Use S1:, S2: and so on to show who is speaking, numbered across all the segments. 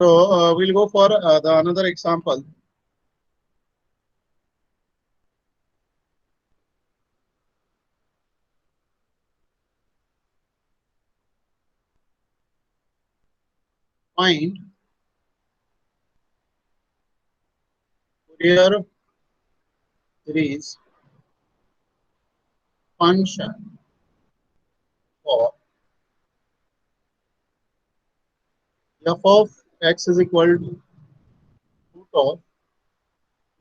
S1: So we'll go for the another example. Find Fourier series function for f of x is equal to root of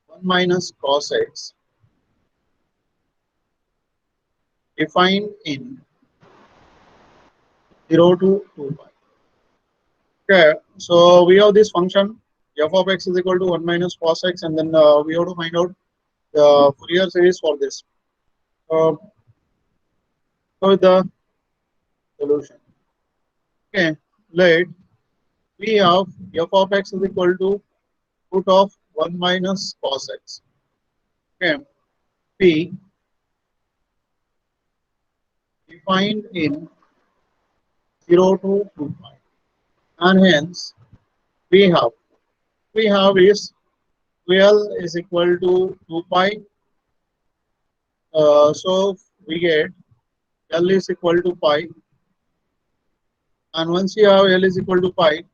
S1: 1 minus cos x defined in 0 to 2 pi. Okay, so we have this function f of x is equal to 1 minus cos x, and then we have to find out the Fourier series for this. So the solution. Okay, let we have f of x is equal to root of 1 minus cos x. Okay, p defined in 0 to 2 pi, and hence we have is L is equal to 2 pi. So we get L is equal to pi, and once you have L is equal to pi,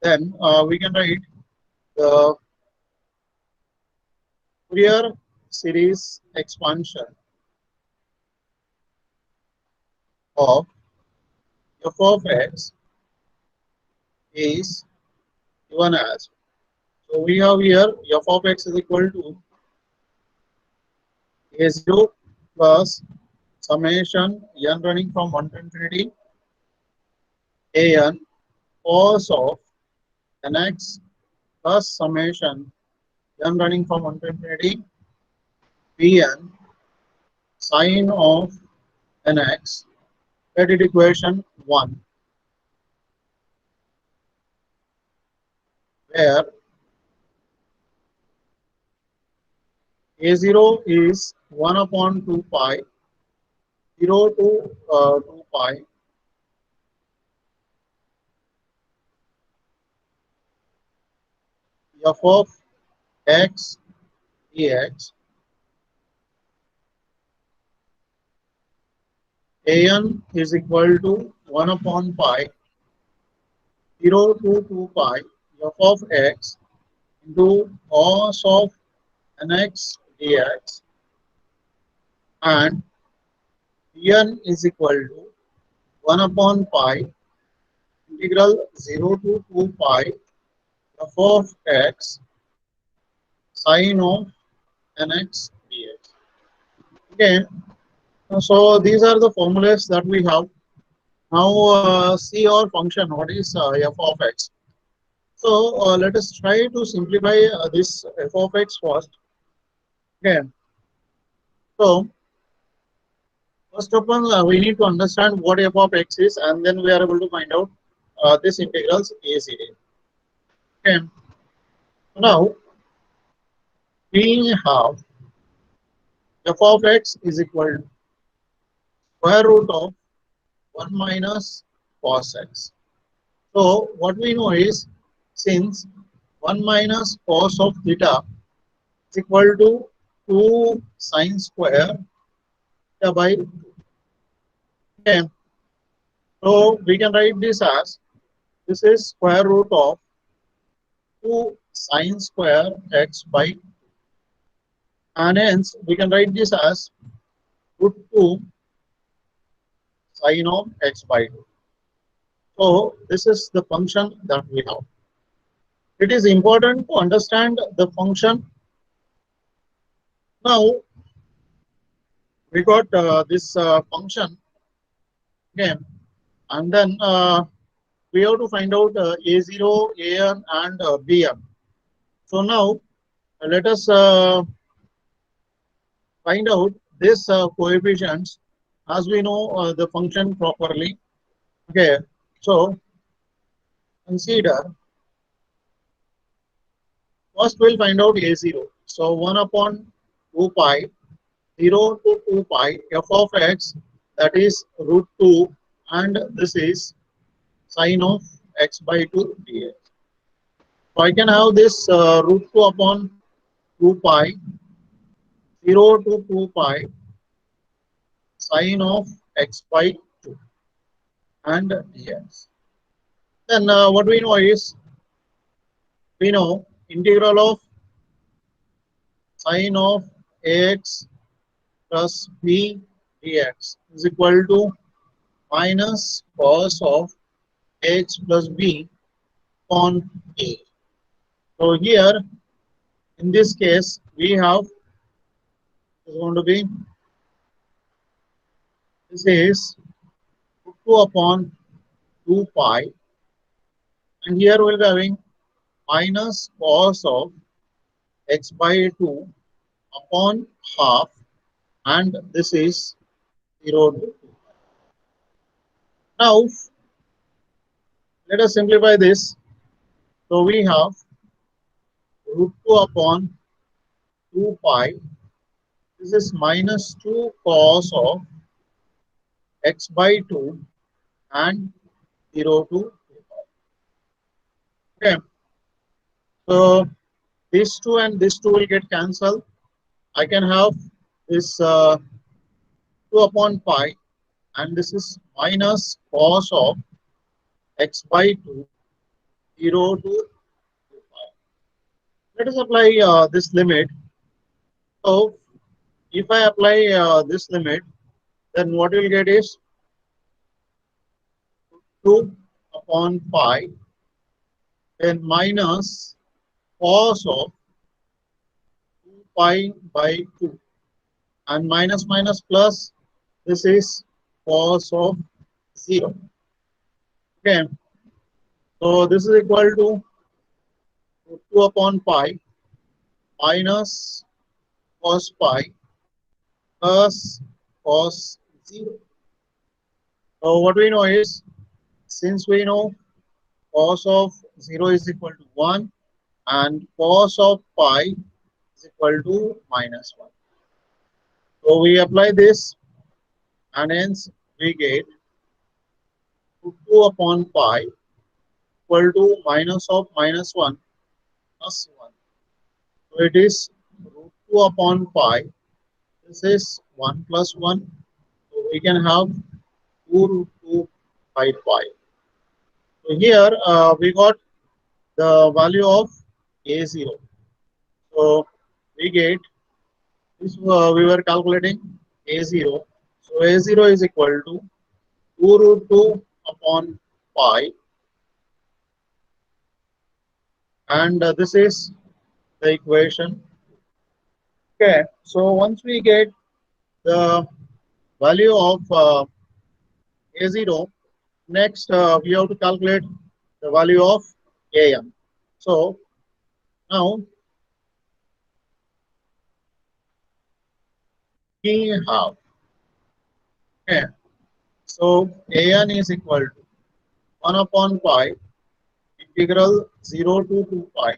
S1: then we can write the Fourier series expansion of f of x is given as. So we have here f of x is equal to a0 plus summation n running from 1 to infinity an cos of nx plus summation n running from 1 to infinity bn sine of nx. Let it equation 1, where a0 is 1 upon 2 pi 0 to 2 pi f of x dx. An is equal to 1 upon pi 0 to 2 pi f of x into cos of nx dx, and n is equal to 1 upon pi integral 0 to 2 pi f of x sine of nx dx. Okay, so these are the formulas that we have. Now see our function. What is f of x? So let us try to simplify this f of x first. Okay, so first of all, we need to understand what f of x is, and then we are able to find out this integrals easily. Okay, now we have f of x is equal to square root of 1 minus cos x. So what we know is, since 1 minus cos of theta is equal to 2 sine square theta by 2. Okay, so we can write this as, this is square root of 2 sine square x by 2, and hence we can write this as root 2 sine of x by 2. So this is the function that we have. It is important to understand the function. Now we got this function, okay, and then we have to find out a0, an, and bn. So now let us find out this coefficients as we know the function properly. Okay, so consider, first we'll find out a0. So 1 upon 2 pi 0 to 2 pi f of x, that is root 2, and this is sine of x by 2 dx. So I can have this root 2 upon 2 pi 0 to 2 pi sine of x by 2 and dx. Then what we know is, we know integral of sine of ax plus b dx is equal to minus cos of x plus b upon a. So here in this case we have is going to be, this is 2 upon 2 pi, and here we'll be having minus cos of x by 2 upon half, and this is 0 to 2. Now let us simplify this. So we have root 2 upon 2 pi. This is minus 2 cos of x by 2 and 0 to 2 pi. Okay. So this 2 and this 2 will get cancelled. I can have this 2 upon pi, and this is minus cos of x by 2, 0 to 2 pi. Let us apply this limit. So if I apply this limit, then what you will get is 2 upon pi, then minus cos of 2 pi by 2, and minus minus plus, this is cos of 0. Okay, so this is equal to 2 upon pi minus cos pi plus cos 0. So what we know is, since we know cos of 0 is equal to 1 and cos of pi is equal to minus 1. So we apply this, and hence we get 2 upon pi equal to minus of minus 1 plus 1. So it is root 2 upon pi. This is 1 plus 1. So we can have 2 root 2 by pi. So here we got the value of a0. So we get this, we were calculating a0. So a0 is equal to 2 root 2 upon pi, and this is the equation. Okay, so once we get the value of a0, next we have to calculate the value of am. So now we have, okay, so an is equal to 1 upon pi integral 0 to 2 pi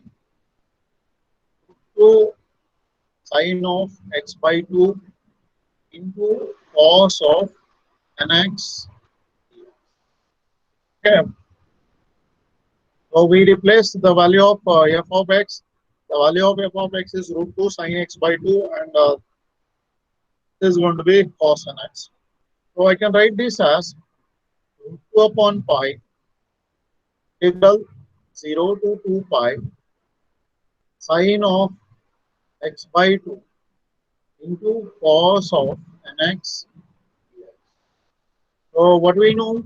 S1: to sine of x by 2 into cos of nx. Okay, so we replace the value of f of x. The value of f of x is root 2 sine x by 2, and this is going to be cos nx. So I can write this as root 2 upon pi integral 0 to 2 pi sine of x by 2 into cos of nx. So what we know?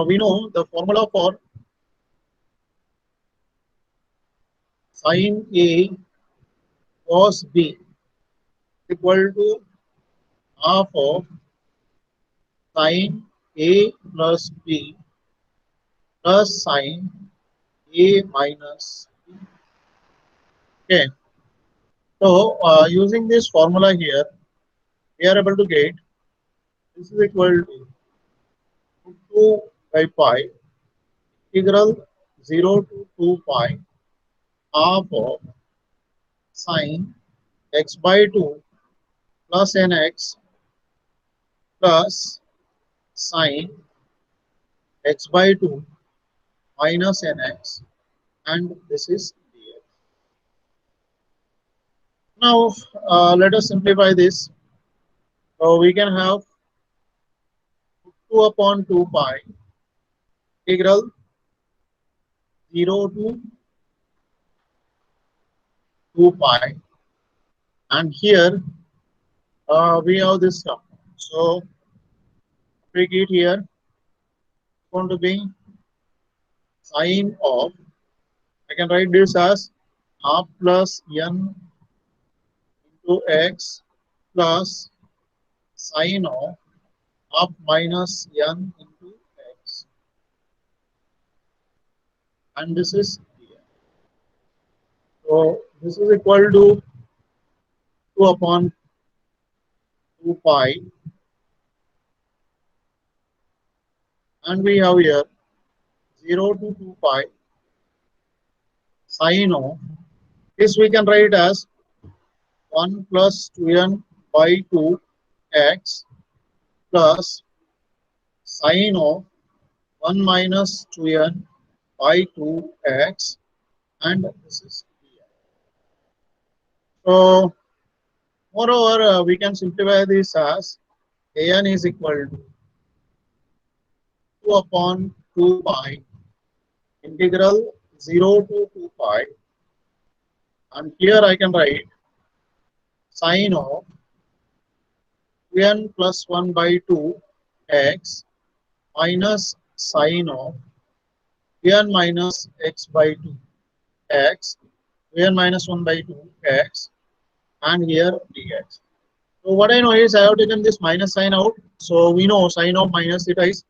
S1: We know the formula for sine A cos B equal to half of sine A plus B plus sine A minus B. Okay. So using this formula here, we are able to get this is equal to 2 by pi integral 0 to 2 pi half of sine x by 2 plus nx plus sine x by 2 minus nx. and this is dx. Now let us simplify this. So we can have 2 upon 2 pi integral 0 to 2 pi, and here we have this term. So take it here, it's going to be sine of, I can write this as half plus n into x plus sine of half minus n into x, and this is here. So this is equal to 2 upon 2 pi, and we have here 0 to 2 pi sine of, this we can write as 1 plus 2n by 2 x plus sine of 1 minus 2n by 2 x, and this is here. So moreover, we can simplify this as an is equal to 2 upon 2 pi integral 0 to 2 pi, and here I can write sine of n plus 1 by 2 x minus sine of n minus x by 2 x, n minus 1 by 2 x, and here dx. So what I know is I have taken this minus sign out. So we know sine of minus theta is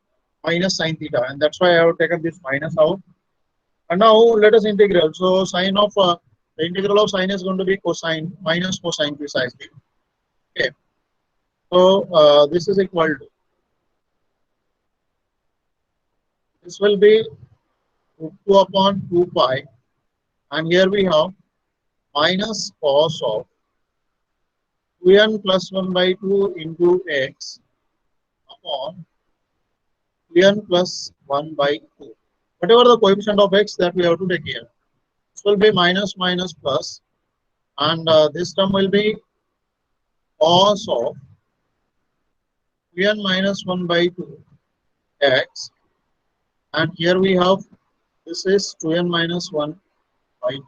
S1: minus sine theta, and that's why I have taken this minus out. And now let us integral. So sine of the integral of sine is going to be cosine minus cosine precisely. Okay. So this is equal to, this will be 2 upon 2 pi, and here we have minus cos of 2n plus 1 by 2 into x upon 2n plus 1 by 2. Whatever the coefficient of x that we have to take here, this will be minus minus plus, and this term will be cos of 2n minus 1 by 2 x, and here we have, this is 2n minus 1 by 2,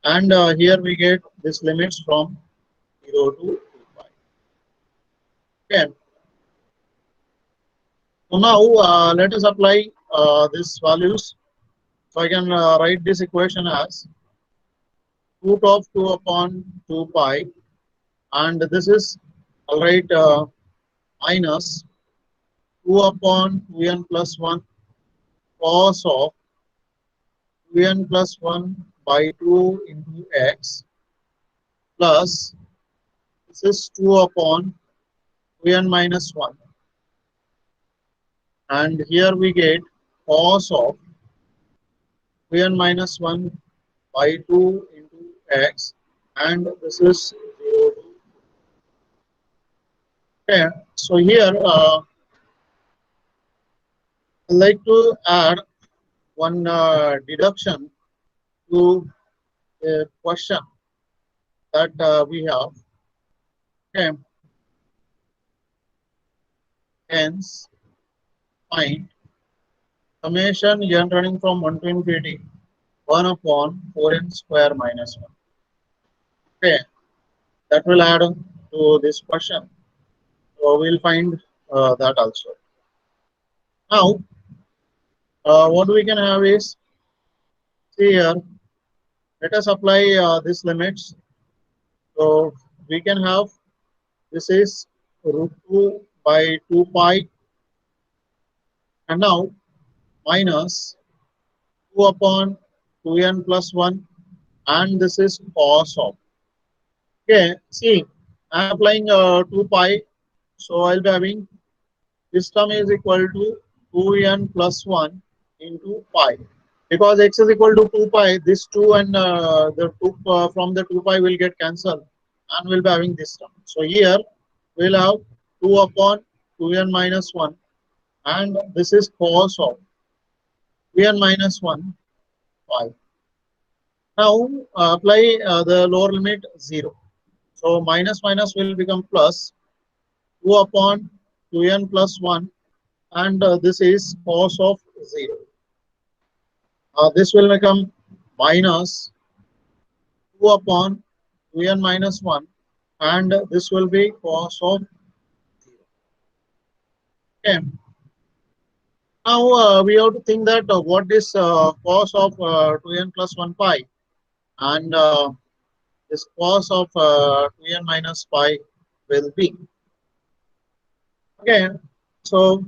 S1: and here we get this limits from 0 to 2 pi. Okay. So now let us apply these values. So I can write this equation as root of 2 upon 2 pi, and this is, I'll write minus 2 upon 2n plus 1 cos of 2n plus 1 by 2 into x plus, this is 2 upon 2n minus 1, and here we get cos of 2n minus 1 by 2 into x, and this is 0 to, okay. So here I'd like to add one deduction to the question that we have. Okay. Hence, find summation n running from 1 to infinity 1 upon 4n square minus 1. Okay, that will add to this question. So we'll find that also. Now, what we can have is, see here, let us apply these limits. So we can have, this is root 2 by 2 pi, and now minus 2 upon 2n plus 1, and this is cos of. Okay, see, I am applying 2 pi, so I'll be having, this term is equal to 2n plus 1 into pi. Because x is equal to 2 pi, this 2 and the 2 from the 2 pi will get cancelled, and we'll be having this term. So here we'll have 2 upon 2n minus 1, and this is cos of 2n minus 1 5. Now apply the lower limit 0. So minus minus will become plus 2 upon 2n plus 1, and this is cos of 0. This will become minus 2 upon 2n minus 1, and this will be cos of 0. Okay. Now we have to think that what is cos of 2n plus 1 pi, and this cos of 2n minus pi will be. Okay. So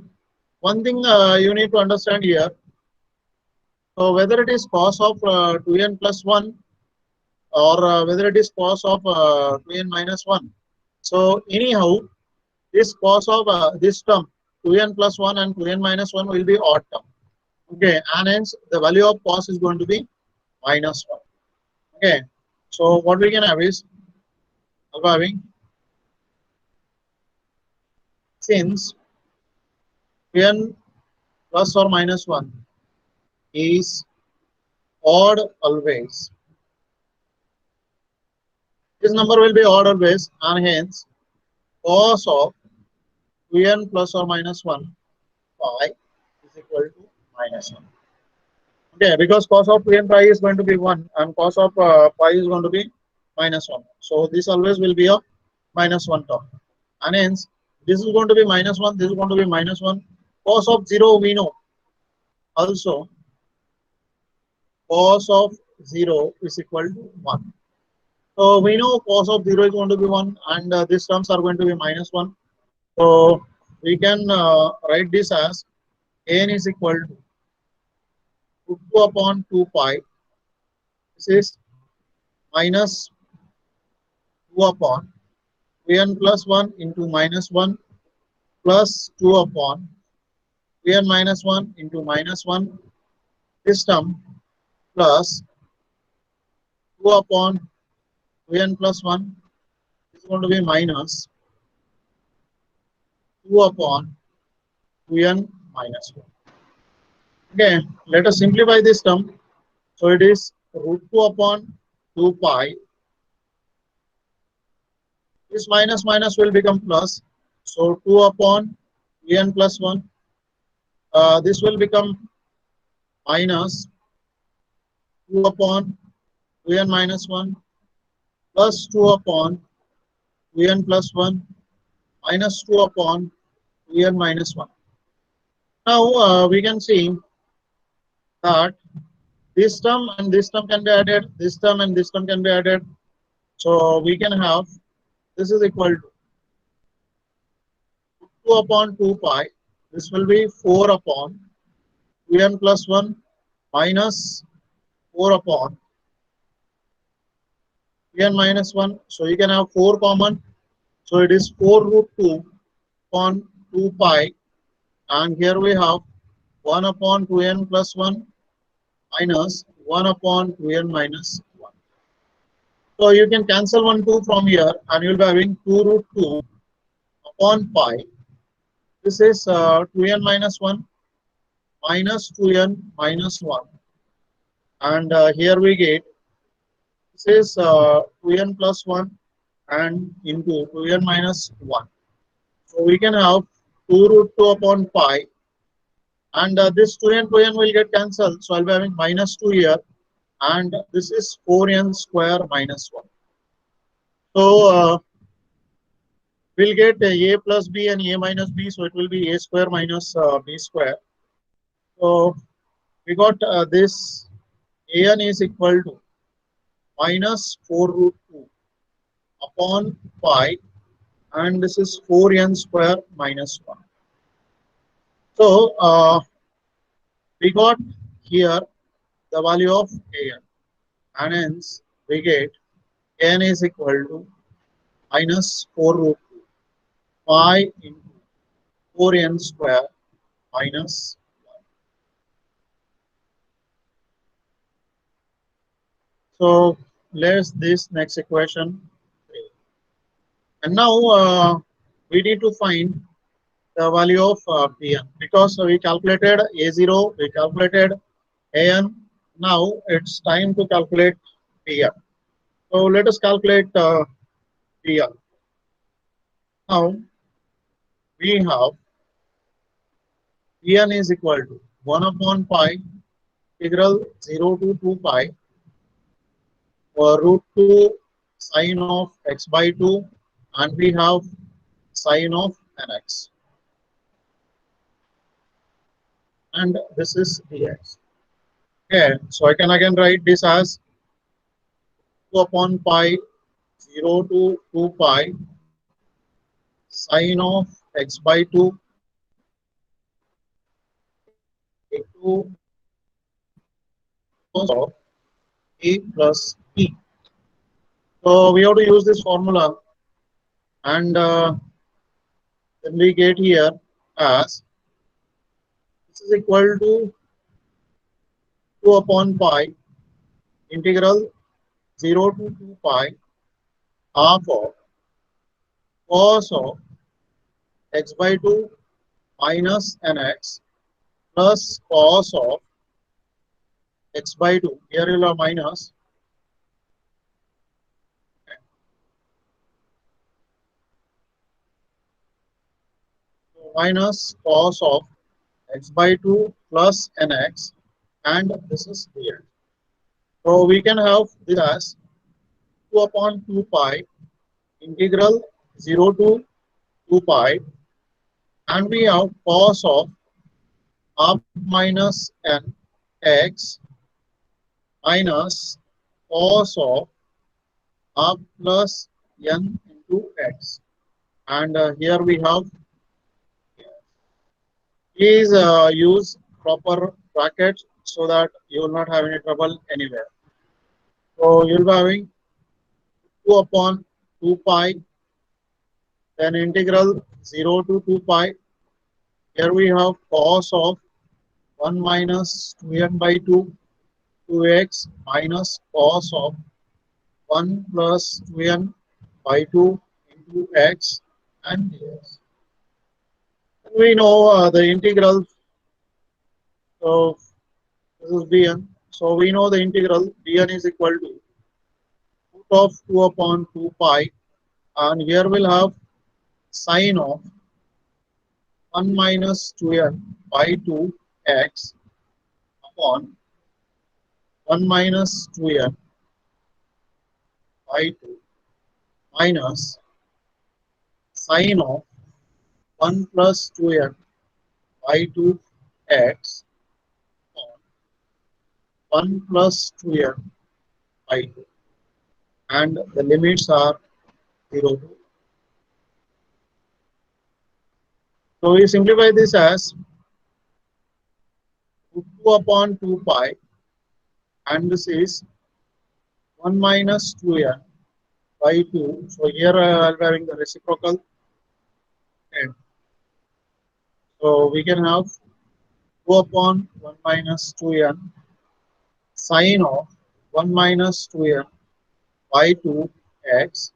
S1: one thing you need to understand here. So whether it is cos of 2n plus 1 or whether it is cos of 2n minus 1. So anyhow, this cos of this term 2n plus 1 and 2n minus 1 will be odd term. Okay, and hence the value of cos is going to be minus 1. Okay, so what we can have is having, since 2n plus or minus 1 is odd always, this number will be odd always, and hence cos of 2n plus or minus 1 pi is equal to minus 1. Okay, because cos of 2n pi is going to be 1 and cos of pi is going to be minus 1. So this always will be a minus 1 term. And hence, this is going to be minus 1, this is going to be minus 1. Cos of 0 we know. Also, cos of 0 is equal to 1. So we know cos of 0 is going to be 1, and these terms are going to be minus 1. So we can write this as n is equal to 2 upon 2 pi. This is minus 2 upon 2n plus 1 into minus 1 plus 2 upon 2n minus 1 into minus 1, this term, plus 2 upon 2n plus 1 is going to be minus 2 upon 2n minus 1. Okay, let us simplify this term. So it is root 2 upon 2 pi. This minus minus will become plus. So 2 upon 2n plus 1. This will become minus 2 upon 2n minus 1 plus 2 upon 2n plus 1 minus 2 upon 2n minus 1. Now we can see that this term and this term can be added, this term and this term can be added. So we can have, this is equal to 2 upon 2 pi. This will be 4 upon 2n plus 1 minus 4 upon 2n minus 1. So you can have 4 common. So it is 4 root 2 upon 2 pi. And here we have 1 upon 2n plus 1 minus 1 upon 2n minus 1. So you can cancel 1 2 from here, and you'll be having 2 root 2 upon pi. This is 2n minus 1 minus 2n minus 1. And here we get, this is 2n plus 1 and into 2n minus 1. So we can have 2 root 2 upon pi. And this 2n will get cancelled. So I'll be having minus 2 here. And this is 4n square minus 1. So we'll get a plus b and a minus b. So it will be a square minus b square. So we got this an is equal to minus 4 root 2 upon pi. And this is 4n square minus 1. So we got here the value of an, and hence we get n is equal to minus 4 root 2 pi into 4n square minus 1. So let's this next equation. And now we need to find the value of Pn, because we calculated A0, we calculated An. Now it's time to calculate PL. So let us calculate PL. Now we have Pn is equal to 1 upon pi integral 0 to 2 pi root 2 sine of x by 2, and we have sine of nx, and this is dx. Okay, so I can again write this as 2 upon pi 0 to 2 pi sine of x by 2 into cos of a plus b. So we have to use this formula, and then we get here as this is equal to 2 upon pi integral 0 to 2 pi half of cos of x by 2 minus nx plus cos of x by 2. Here you will have minus cos of x by 2 plus nx, and this is here. So we can have this as 2 upon 2 pi integral 0 to 2 pi, and we have cos of half minus n x minus cos of half plus n into x. And here we have, please use proper brackets so that you will not have any trouble anywhere. So you will be having 2 upon 2 pi, then integral 0 to 2 pi. Here we have cos of 1 minus 2n by 2 2x minus cos of 1 plus 2n by 2 into x and dx. We know the integral of this is bn. So we know the integral bn is equal to root of 2 upon 2 pi, and here we'll have sine of 1 minus 2n by 2 x upon 1 minus 2n by 2 minus sine of 1 plus 2n by 2 x upon 1 plus 2n by 2, and the limits are 0 to. So we simplify this as 2 upon 2 pi, and this is 1 minus 2n by 2. So here I'll be having the reciprocal, and so we can have 2 upon 1 minus 2n sine of 1 minus 2n by 2 x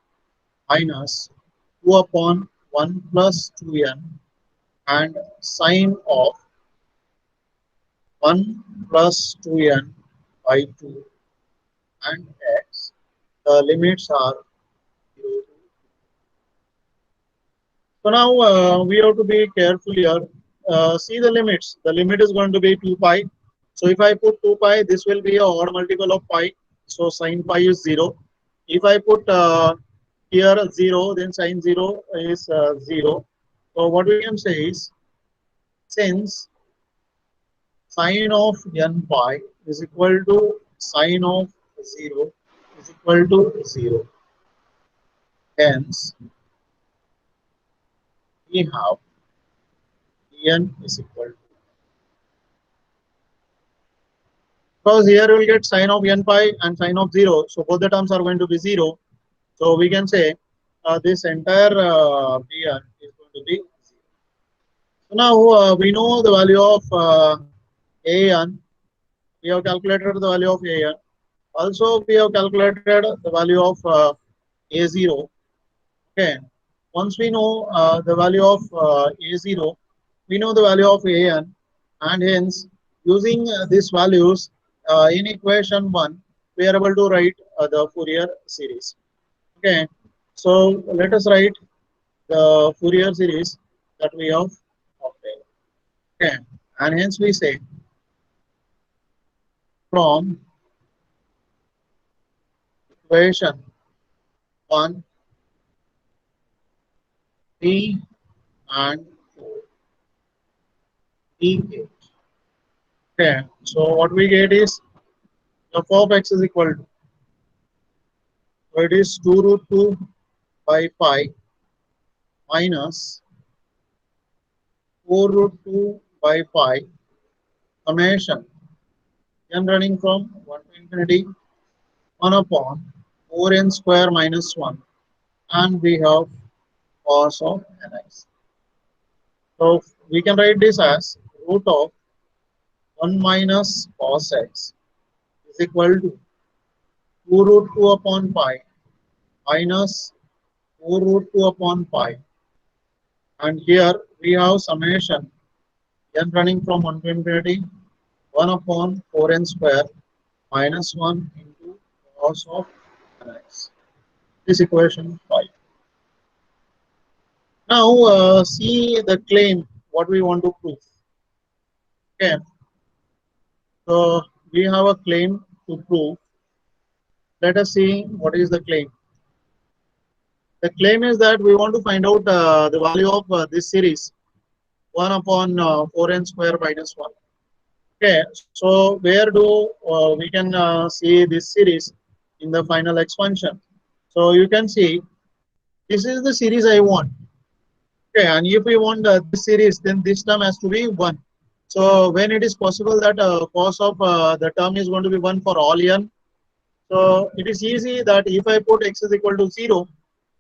S1: minus 2 upon 1 plus 2n and sine of 1 plus 2n by 2 and x. The limits are 0. So now we have to be careful here. See the limits. The limit is going to be 2 pi. So if I put 2 pi, this will be a odd multiple of pi. So sine pi is 0. If I put here 0, then sine 0 is 0. So what we can say is, since sine of n pi is equal to sine of 0 is equal to 0, hence we have n is equal to, because here we will get sine of n pi and sine of 0, so both the terms are going to be 0. So we can say this entire Pn is going to be 0. So now we know the value of An. We have calculated the value of An. Also we have calculated the value of A0. Okay. Once we know the value of A0, we know the value of An, and hence using these values in equation 1, we are able to write the Fourier series. Okay, so let us write the Fourier series that we have obtained. Okay, and hence we say from equation 1, 3, and 4, we get. Okay, so what we get is f of x is equal to, so it is 2 root 2 by pi minus 4 root 2 by pi summation n running from 1 to infinity 1 upon 4n square minus 1, and we have cos of nx. So we can write this as root of 1 minus cos x is equal to 2 root 2 upon pi minus 4 root 2 upon pi, and here we have summation n running from 1 to infinity 1 upon 4n square minus 1 into cos of nx. This equation 5. Now see the claim what we want to prove. Okay, so we have a claim to prove. Let us see what is the claim. The claim is that we want to find out the value of this series 1 upon 4n square minus 1. Okay, so where do we can see this series in the final expansion? So you can see this is the series I want. Okay, and if we want this series, then this term has to be 1. So when it is possible that cos of the term is going to be 1 for all n, so it is easy that if I put x is equal to 0,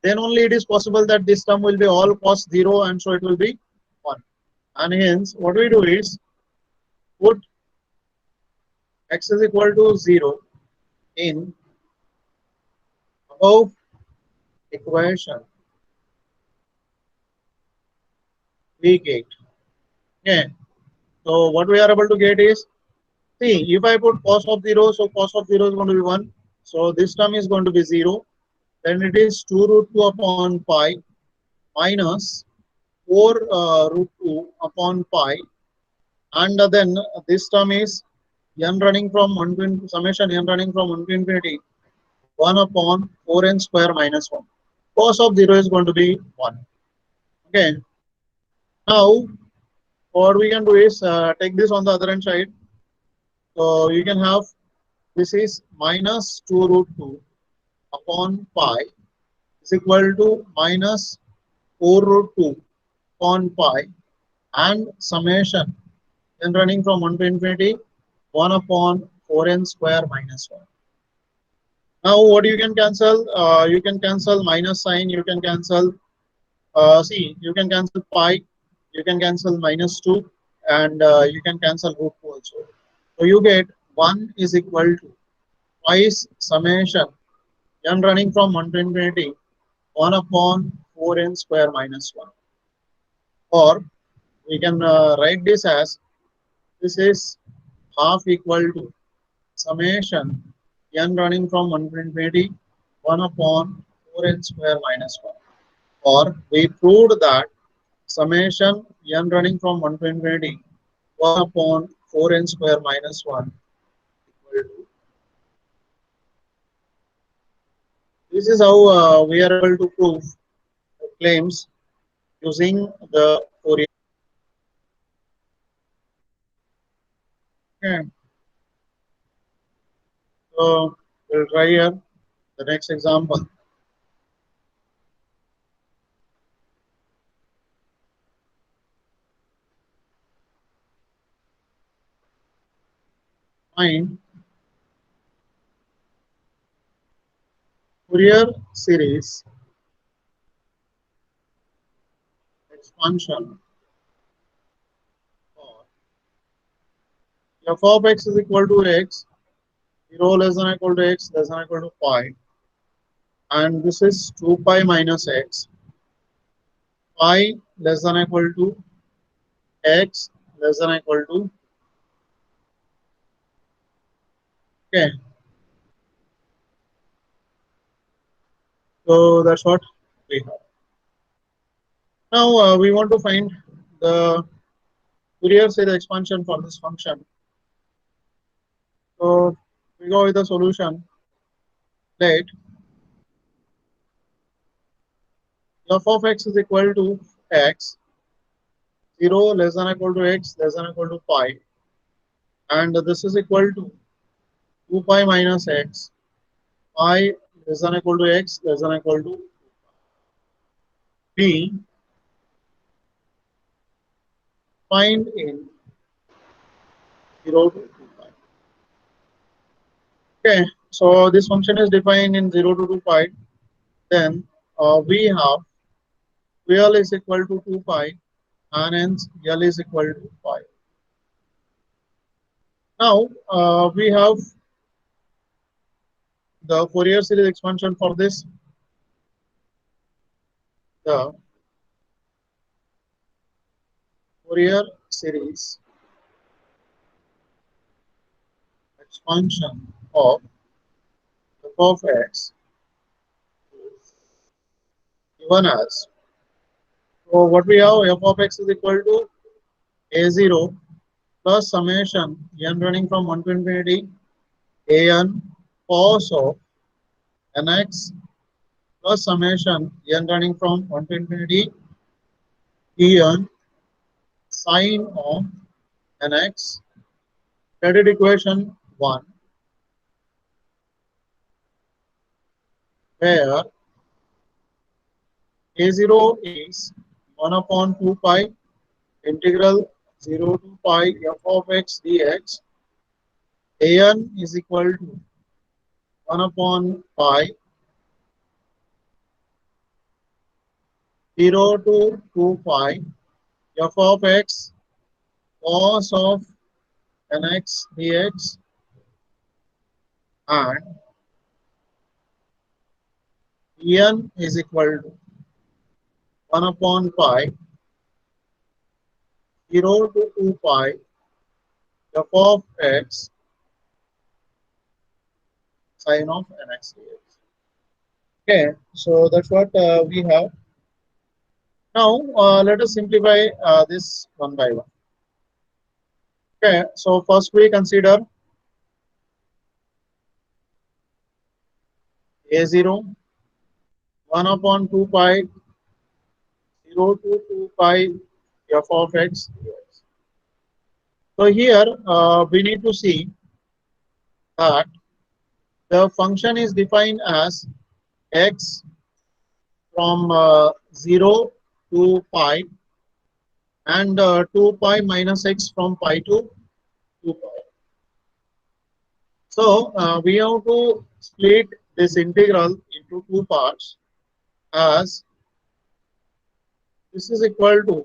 S1: then only it is possible that this term will be all cos 0, and so it will be 1. And hence what we do is put x is equal to 0 in above equation we get. Okay. So what we are able to get is, see, if I put cos of 0, so cos of 0 is going to be 1. So this term is going to be 0. Then it is 2 root 2 upon pi minus 4 root 2 upon pi. And then this term is n running from 1 to summation n running from 1 to infinity 1 upon 4n square minus 1. Cos of 0 is going to be 1. Okay. Now, what we can do is take this on the other hand side. So you can have this is minus 2 root 2 upon pi is equal to minus 4 root 2 upon pi and summation n running from 1 to infinity 1 upon 4n square minus 1. Now what you can cancel? You can cancel minus sign, you can cancel, see, you can cancel pi, you can cancel minus 2, and you can cancel root 2 also. So you get 1 is equal to twice summation n running from 1 to infinity 1 upon 4n square minus 1. Or we can write this as, this is half equal to summation n running from 1 to infinity 1 upon 4n square minus 1. Or we proved that summation n running from 1 to infinity 1 upon 4n square minus 1 equal to. This is how we are able to prove the claims using the Fourier. Okay. So we'll try here the next example. Find Fourier series expansion for f of x is equal to x, 0 less than or equal to x less than or equal to pi, and this is 2 pi minus x, pi less than or equal to x less than or equal to Okay, so that's what we have. Now we want to find the Fourier series expansion for this function. So we go with the solution. Let f of x is equal to x, 0 less than or equal to x less than or equal to pi, and this is equal to 2 pi minus x, pi less than or equal to x less than or equal to b, find in 0 to 2 pi. Okay, so this function is defined in 0 to 2 pi. Then we have L is equal to 2 pi and hence L is equal to pi. Now we have the Fourier series expansion for this. The Fourier series expansion of f of x given as, so what we have, f of x is equal to a0 plus summation n running from 1 to infinity an cos of nx plus summation n running from 1 to infinity en sine of nx. That is equation 1, where a0 is 1 upon 2 pi integral 0 to pi f of x dx. An is equal to 1 upon pi 0 to 2 pi f of x cos of nx dx, and en is equal to 1 upon pi 0 to 2 pi f of x sine of nx dx. Okay, so that's what we have. Now let us simplify this one by one. Okay, so first we consider a0 1 upon 2 pi 0 to 2 pi f of x dx. So here we need to see that the function is defined as x from 0 to pi and 2 pi minus x from pi to 2 pi. So we have to split this integral into two parts, as this is equal to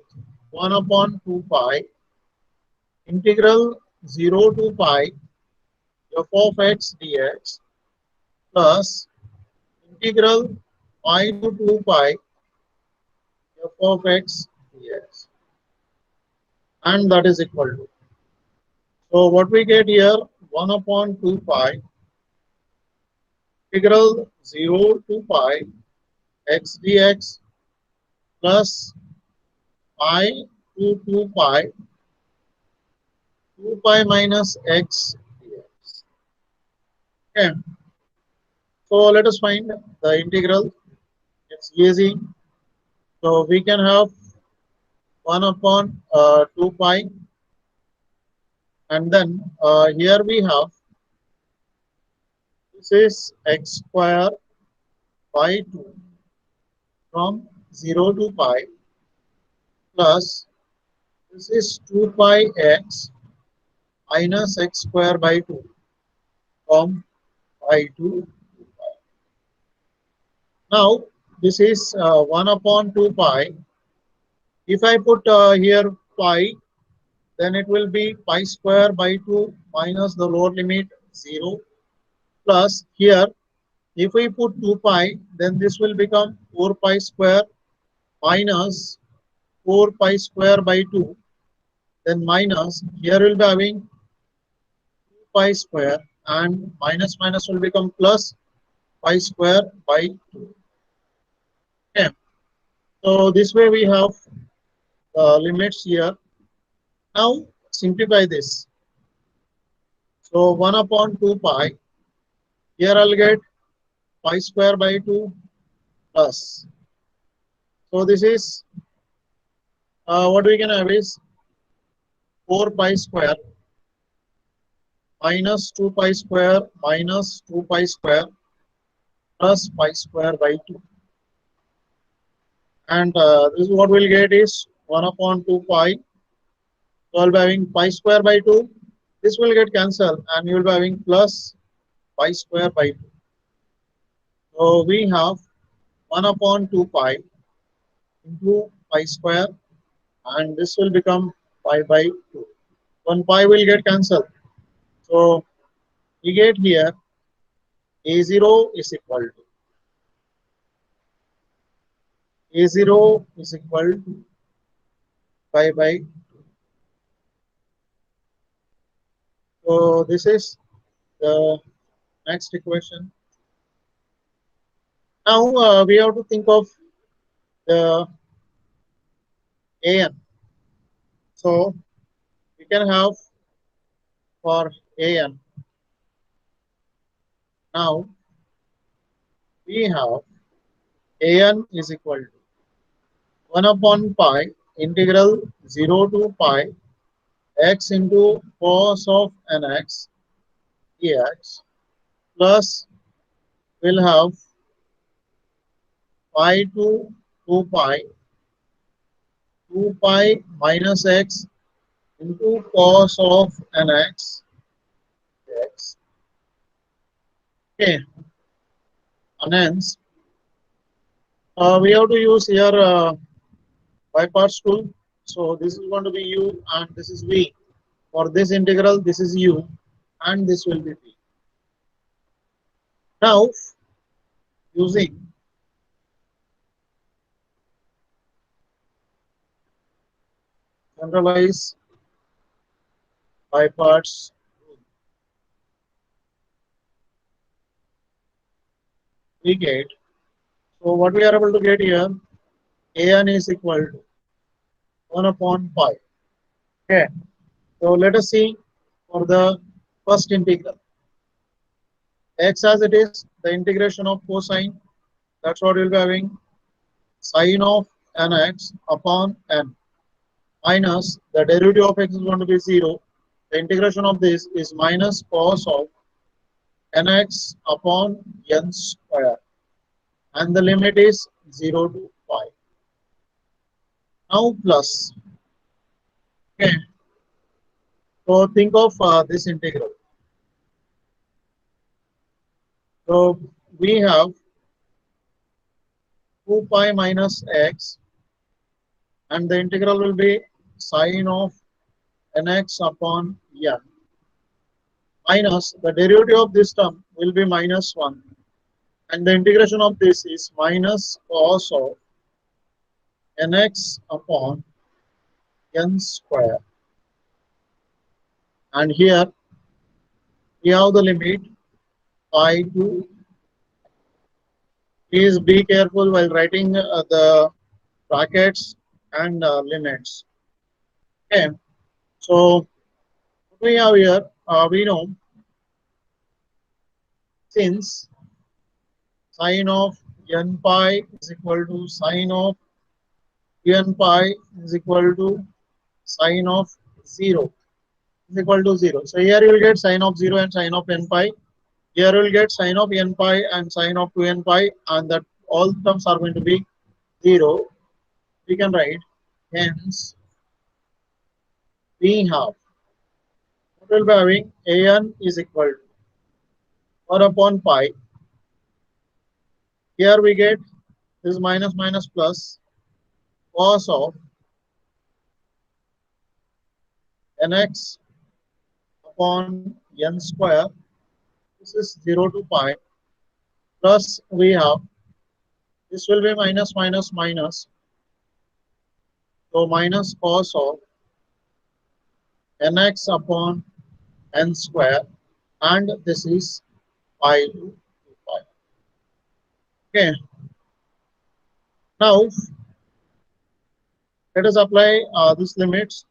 S1: 1 upon 2 pi integral 0 to pi f of x dx plus integral pi to 2 pi f of x dx, and that is equal to, so what we get here, 1 upon 2 pi integral 0 to pi x dx plus pi to 2 pi 2 pi minus x dx. Okay, so let us find the integral. It's easy. So we can have 1 upon 2 pi, and then here we have, this is x square by 2 from 0 to pi plus this is 2 pi x minus x square by 2 from pi to 2 pi. Now this is 1 upon 2 pi. If I put here pi, then it will be pi square by 2 minus the lower limit 0 plus here, if we put 2 pi, then this will become 4 pi square minus 4 pi square by 2, then minus here will be having 2 pi square and minus minus will become plus pi square by 2. Okay. So this way we have limits here. Now simplify this. So 1 upon 2 pi. Here I'll get pi square by 2 plus. So this is what we can have is 4 pi square minus 2 pi square minus 2 pi square plus pi square by 2. And this is what we'll get is 1 upon 2 pi. So I'll be having pi square by 2. This will get cancelled and you will be having plus pi square by 2. So we have 1 upon 2 pi into pi square and this will become pi by 2. 1 pi will get cancelled. So we get here A0 is equal to A0 is equal to pi by 2. So this is the next equation. Now we have to think of the an. So we can have for an. Now we have an is equal to 1 upon pi integral 0 to pi x into cos of nx dx plus we'll have pi to 2 pi 2 pi minus x into cos of nx dx. Okay, and hence we have to use here by parts rule. So this is going to be u and this is v. For this integral, this is u and this will be v. Now, using generalized by parts rule, we get, so what we are able to get here, an is equal to 1 upon pi. Okay, so let us see for the first integral. X as it is, the integration of cosine, that's what we'll be having, sine of nx upon n minus the derivative of x is going to be 0. The integration of this is minus cos of nx upon n square and the limit is 0 to pi. Now plus. Okay. So think of this integral. So we have 2 pi minus x and the integral will be sine of nx upon n minus the derivative of this term will be minus 1 and the integration of this is minus cos of nx upon n square. And here we have the limit pi to. Please be careful while writing the brackets and limits. Okay, so what we have here, we know since sine of n pi is equal to sine of n pi is equal to sine of 0 is equal to 0. So here you will get sine of 0 and sine of n pi. Here you will get sine of n pi and sine of 2n pi, and that all terms are going to be 0. We can write hence we have what will be having an is equal to 1 upon pi. Here we get this minus minus plus cos of nx upon n square. This is 0 to pi plus we have this will be minus minus minus. So minus cos of nx upon n square and this is pi to 2 pi. Okay. Now let us apply these limits.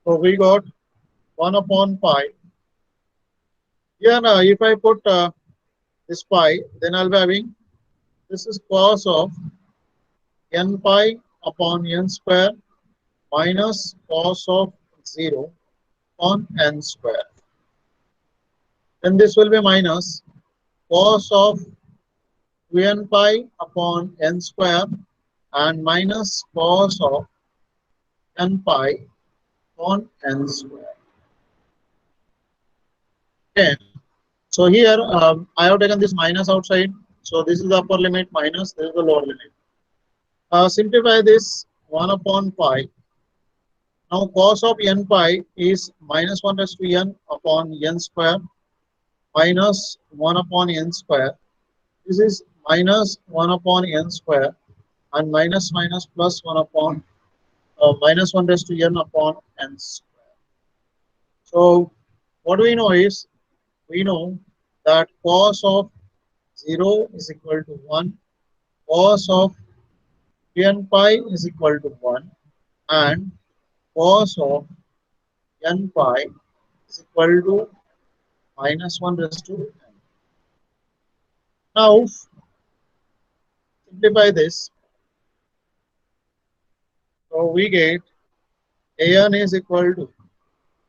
S1: So we got 1 upon pi. Here if I put this pi, then I'll be having this is cos of n pi upon n square minus cos of 0 on n square. Then this will be minus cos of 2n pi upon n square and minus cos of n pi on n square. Okay. So here I have taken this minus outside. So this is the upper limit minus this is the lower limit. Simplify this 1 upon pi. Now cos of n pi is minus 1 raised to n upon n square minus 1 upon n square. This is minus 1 upon n square and minus minus plus 1 upon minus 1 raised to n upon n square. So what we know is we know that cos of 0 is equal to 1, cos of n pi is equal to 1 and cos of n pi is equal to minus 1 raised to n. Now simplify this. So we get an is equal to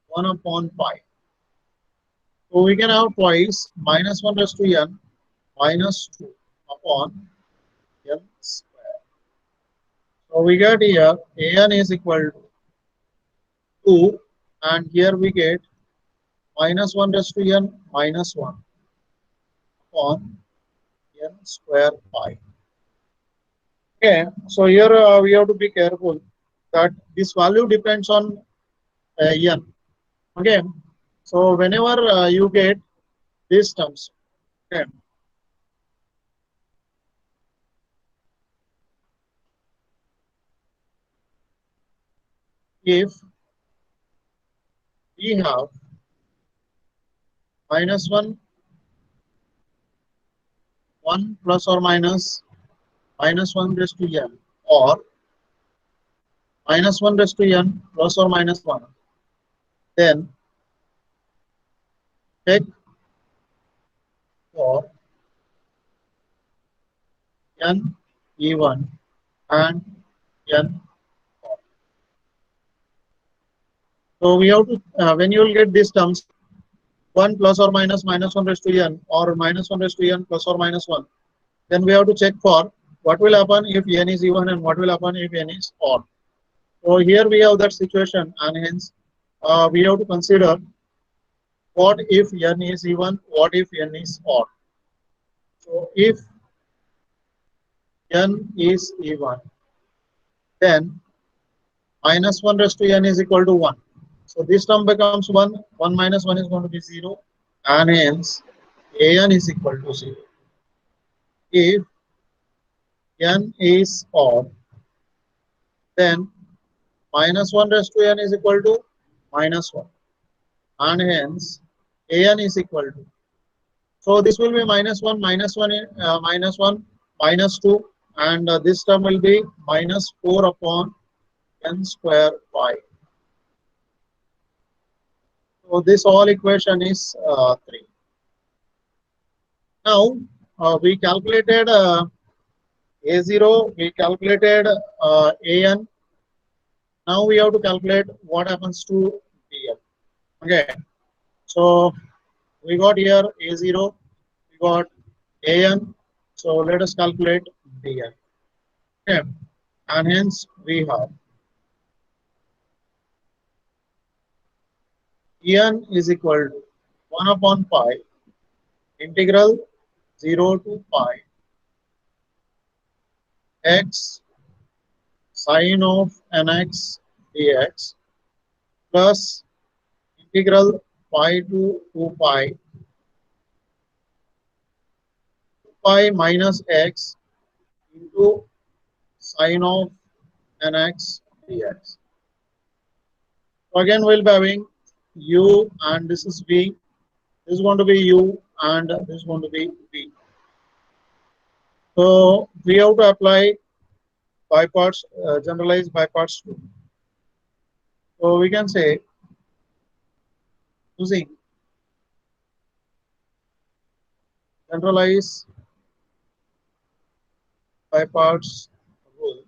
S1: 1 upon pi. So we can have twice minus 1 raised to n minus 2 upon n square. So we get here an is equal to 2 and here we get minus 1 raised to n minus 1 upon n square pi. Okay, so here we have to be careful that this value depends on n. Okay, so whenever you get these terms, okay, if we have minus 1, 1 plus or minus 1 raised to n or minus 1 raised to n plus or minus 1, then check for n even and n odd. So we have to when you will get these terms 1 plus or minus 1 raised to n or minus 1 raised to n plus or minus 1, then we have to check for what will happen if n is even and what will happen if n is odd. So here we have that situation and hence we have to consider what if n is even, what if n is odd. So if n is even, then minus 1 raised to n is equal to 1. So this term becomes 1, 1 minus 1 is going to be 0 and hence an is equal to 0. If n is odd, then minus 1 raised to n is equal to minus 1 and hence an is equal to. So this will be minus 1, minus 1, minus 1, minus 2 and this term will be minus 4 upon n square pi. So this whole equation is 3. Now we calculated A0, we calculated AN. Now we have to calculate what happens to DL. Okay, so we got here A0, we got AN. So let us calculate DL. Okay, and hence we have En is equal to 1 upon pi integral 0 to pi x sine of nx dx plus integral pi to 2 pi minus x into sine of nx dx. So again we'll be having u and this is v. This is going to be u and this is going to be v. So we have to apply by parts, generalized by parts rule. So we can say using generalized by parts rule,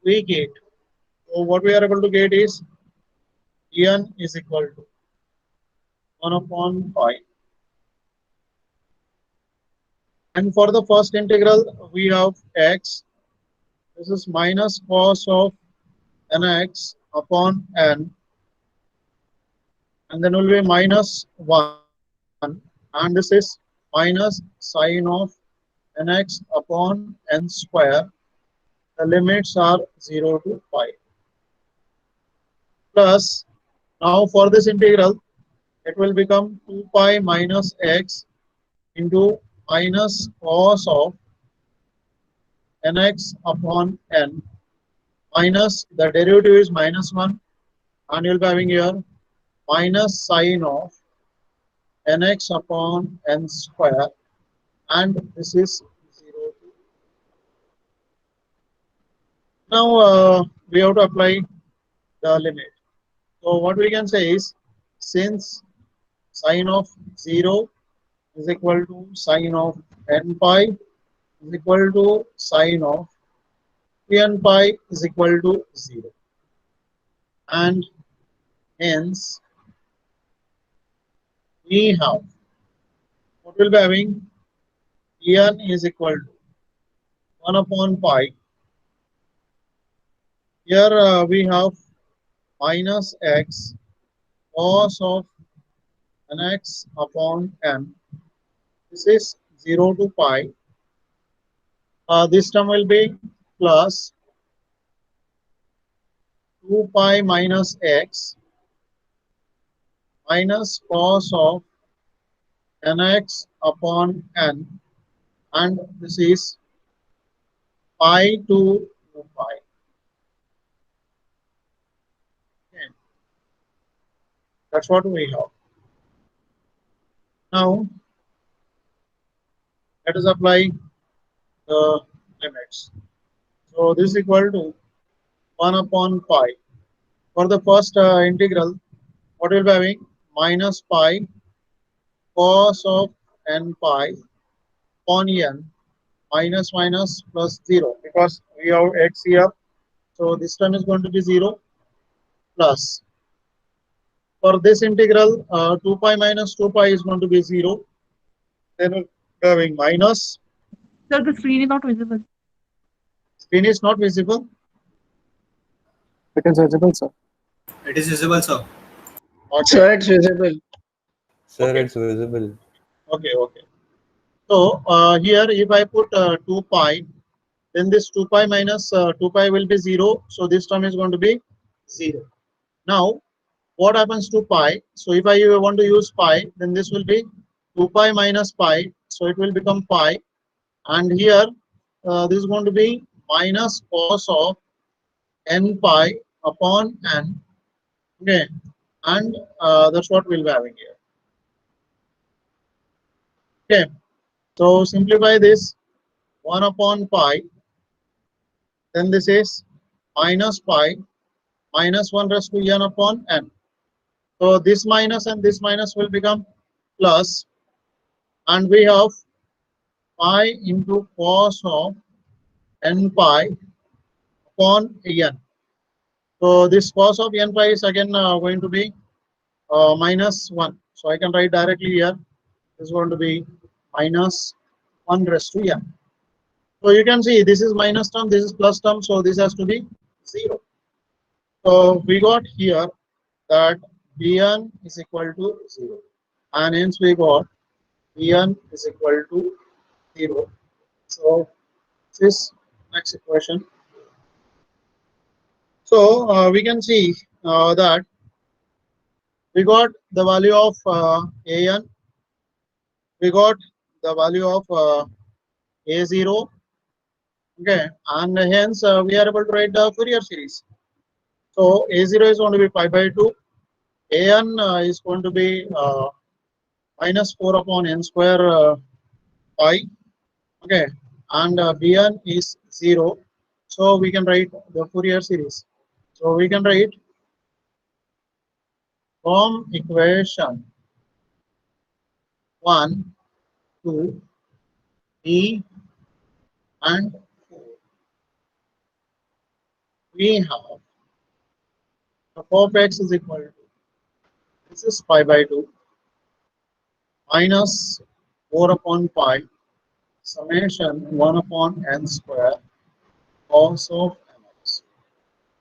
S1: we get. So what we are able to get is n is equal to 1 upon pi. And for the first integral, we have x. This is minus cos of nx upon n, and then will be minus 1, and this is minus sine of nx upon n square. The limits are 0 to pi. Plus, now for this integral, it will become 2 pi minus x into minus cos of nx upon n, minus the derivative is minus 1, and you'll be having here minus sine of nx upon n square, and this is 0. Now we have to apply the limit. So what we can say is, since sine of 0 is equal to sine of n pi is equal to sine of n pi is equal to 0, and hence we have what will be having n is equal to 1 upon pi. Here we have minus x cos of nx upon n. This is 0 to pi. This term will be plus 2 pi minus x minus cos of nx upon n, and this is pi to pi. Okay. That's what we have. Now let us apply the limits. So this is equal to 1 upon pi. For the first integral, what will be having? Minus pi cos of n pi upon n, minus minus plus 0, because we have x here. So this term is going to be 0, plus. For this integral, 2 pi minus 2 pi is going to be 0. Then we're having minus.
S2: Sir, the screen is not visible.
S1: Screen is not visible.
S3: It is visible, sir.
S4: It is visible, sir.
S1: Okay.
S5: Sir, it's visible.
S6: Sir,
S1: Okay.
S6: it's visible.
S1: Okay. Okay. So here, if I put 2 pi, then this 2 pi minus 2 pi will be 0. So this term is going to be 0. Now, what happens to pi? So if I want to use pi, then this will be 2 pi minus pi. So it will become pi. And here, this is going to be minus cos of n pi upon n. Okay. And that's what we'll be having here. Okay. So simplify this, 1 upon pi. Then this is minus pi minus 1 raised to n upon n. So this minus and this minus will become plus, and we have pi into cos of n pi upon n. So this cos of n pi is again going to be minus 1. So I can write directly here. This is going to be minus 1 raised to n. So you can see this is minus term, this is plus term, so this has to be 0. So we got here that Bn is equal to 0, and hence we got Bn is equal to 0. So this next equation. So we can see that we got the value of An, we got the value of A0, okay, and hence we are able to write the Fourier series. So A0 is going to be pi by 2, an is going to be minus 4 upon n square pi. Okay, and bn is 0. So we can write the Fourier series. So we can write from equation 1, 2, 3, and 4. We have f of x is equal to, this is pi by 2 minus 4 upon pi summation 1 upon n square cos of mx.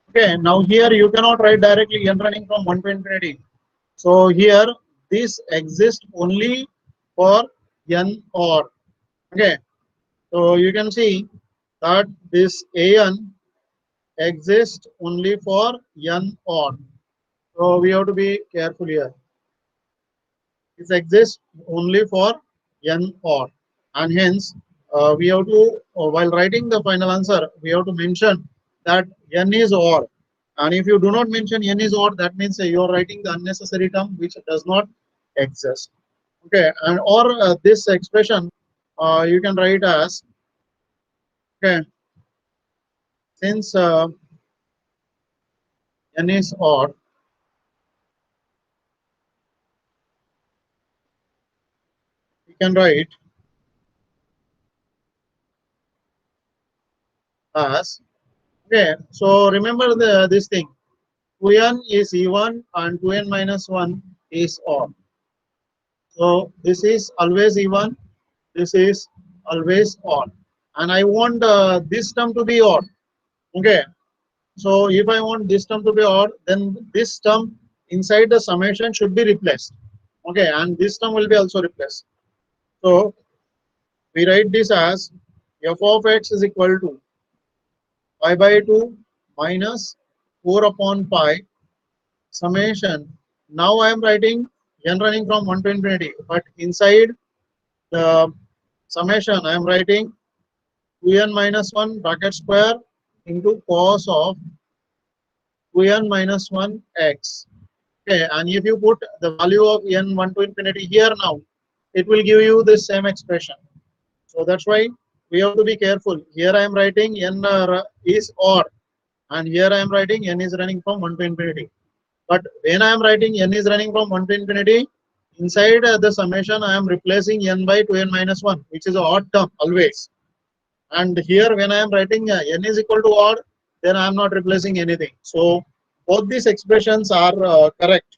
S1: Okay, now here you cannot write directly n running from 1 to infinity. So here this exists only for n odd. Okay, so you can see that this an exists only for n odd. So we have to be careful here. It exists only for n odd, and hence we have to, while writing the final answer, we have to mention that n is odd. And if you do not mention n is odd, that means you are writing the unnecessary term which does not exist. Okay, and or this expression you can write as, okay, since n is odd, we can write as, okay. So remember this thing. 2n is even and 2n minus 1 is odd. So this is always even, this is always odd, and I want this term to be odd. Okay, so if I want this term to be odd, then this term inside the summation should be replaced. Okay, and this term will be also replaced. So we write this as f of x is equal to pi by 2 minus 4 upon pi summation. Now I am writing n running from 1 to infinity, but inside the summation I am writing 2n minus 1 bracket square into cos of 2n minus 1 x. Okay, and if you put the value of n 1 to infinity here now, it will give you the same expression. So that's why we have to be careful. Here I am writing n is odd, and here I am writing n is running from 1 to infinity. But when I am writing n is running from 1 to infinity, inside the summation I am replacing n by 2n minus 1, which is an odd term always. And here when I am writing n is equal to odd, then I am not replacing anything. So both these expressions are correct.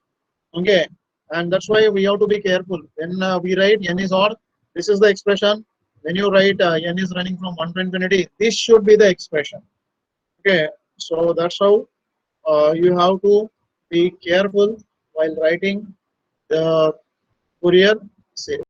S1: Okay, and that's why we have to be careful. When we write n is odd, this is the expression. When you write n is running from 1 to infinity, this should be the expression. Okay, so that's how you have to be careful while writing the Fourier series.